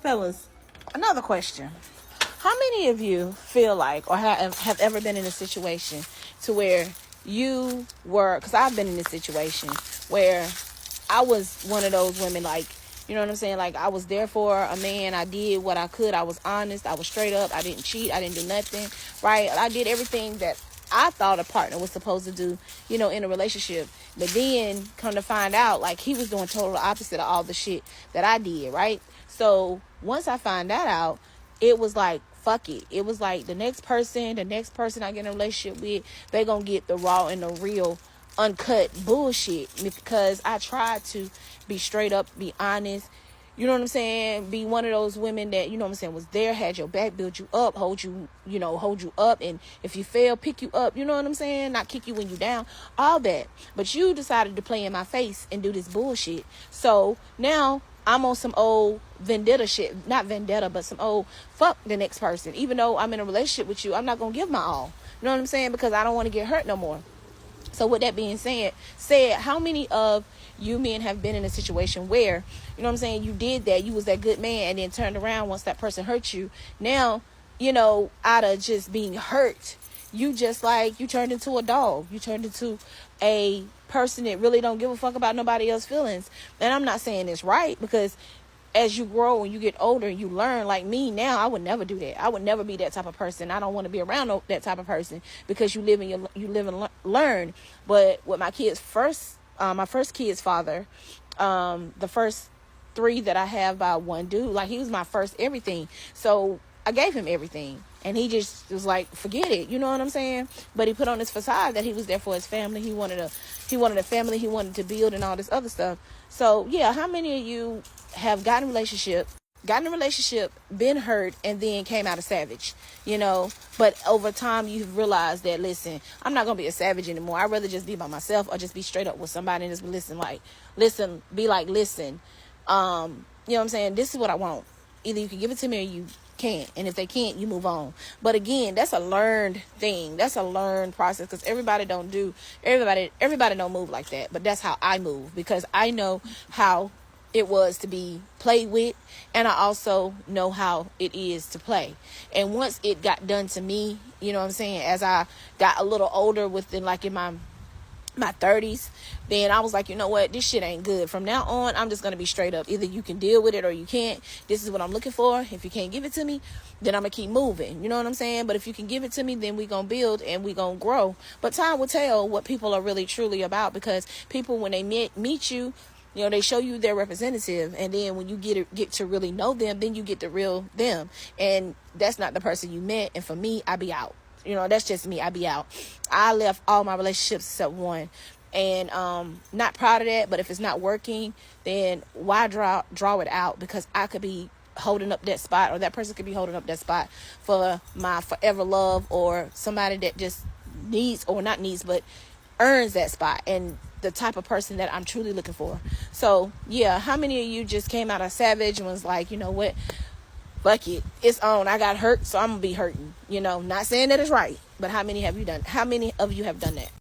Fellas, another question. How many of you feel like or have ever been in a situation to where you were, because I've been in this situation where I was one of those women, like, you know what I'm saying? Like, I was there for a man. I did what I could. I was honest. I was straight up. I didn't cheat. I didn't do nothing, right? I did everything that I thought a partner was supposed to do, in a relationship. But then come to find out, like, he was doing total opposite of all the shit that I did, right? So once I find that out, it was like, fuck it. It was like the next person I get in a relationship with, they gonna get the raw and the real uncut bullshit, because I tried to be straight up, be honest, you know what I'm saying, be one of those women that, you know what I'm saying, was there, had your back, build you up, hold you up, and if you fail, pick you up, you know what I'm saying, not kick you when you down, all that. But you decided to play in my face and do this bullshit. So now I'm on some old vendetta shit. Not vendetta, but some old fuck the next person. Even though I'm in a relationship with you, I'm not going to give my all. You know what I'm saying? Because I don't want to get hurt no more. So with that being said, how many of you men have been in a situation where, you know what I'm saying, you did that, you was that good man, and then turned around once that person hurt you. Now, out of just being hurt, you turned into a dog. You turned into a person that really don't give a fuck about nobody else's feelings. And I'm not saying it's right, because as you grow and you get older, you learn. Like me now, I would never do that. I would never be that type of person. I don't want to be around that type of person, because you live and learn. But with my first kid's father, the first three that I have by one dude, like, he was my first everything. So I gave him everything, and he just was like, forget it. You know what I'm saying? But he put on this facade that he was there for his family. He wanted a family. He wanted to build and all this other stuff. So yeah, how many of you have gotten in a relationship, been hurt, and then came out a savage, but over time you've realized that, listen, I'm not going to be a savage anymore. I'd rather just be by myself, or just be straight up with somebody and just listen, you know what I'm saying? This is what I want. Either you can give it to me or you can't. And if they can't, you move on. But again, that's a learned thing. That's a learned process, because everybody don't move like that. But that's how I move, because I know how it was to be played with, and I also know how it is to play. And once it got done to me, you know what I'm saying, as I got a little older, within like in my 30s, then I was like, you know what, this shit ain't good. From now on, I'm just gonna be straight up. Either you can deal with it or you can't. This is what I'm looking for. If you can't give it to me, then I'm gonna keep moving. You know what I'm saying? But if you can give it to me, then we gonna build and we gonna grow. But time will tell what people are really truly about, because people, when they meet you, they show you their representative, and then when you get to really know them, then you get the real them. And that's not the person you met. And for me, I be out. That's just me. I be out. I left all my relationships except one. And not proud of that, but if it's not working, then why draw it out? Because I could be holding up that spot, or that person could be holding up that spot for my forever love, or somebody that just needs, or not needs, but earns that spot, and the type of person that I'm truly looking for. So yeah, how many of you just came out a savage and was like, you know what, fuck it, it's on, I got hurt, so I'm gonna be hurting? Not saying that it's right, but how many of you have done that?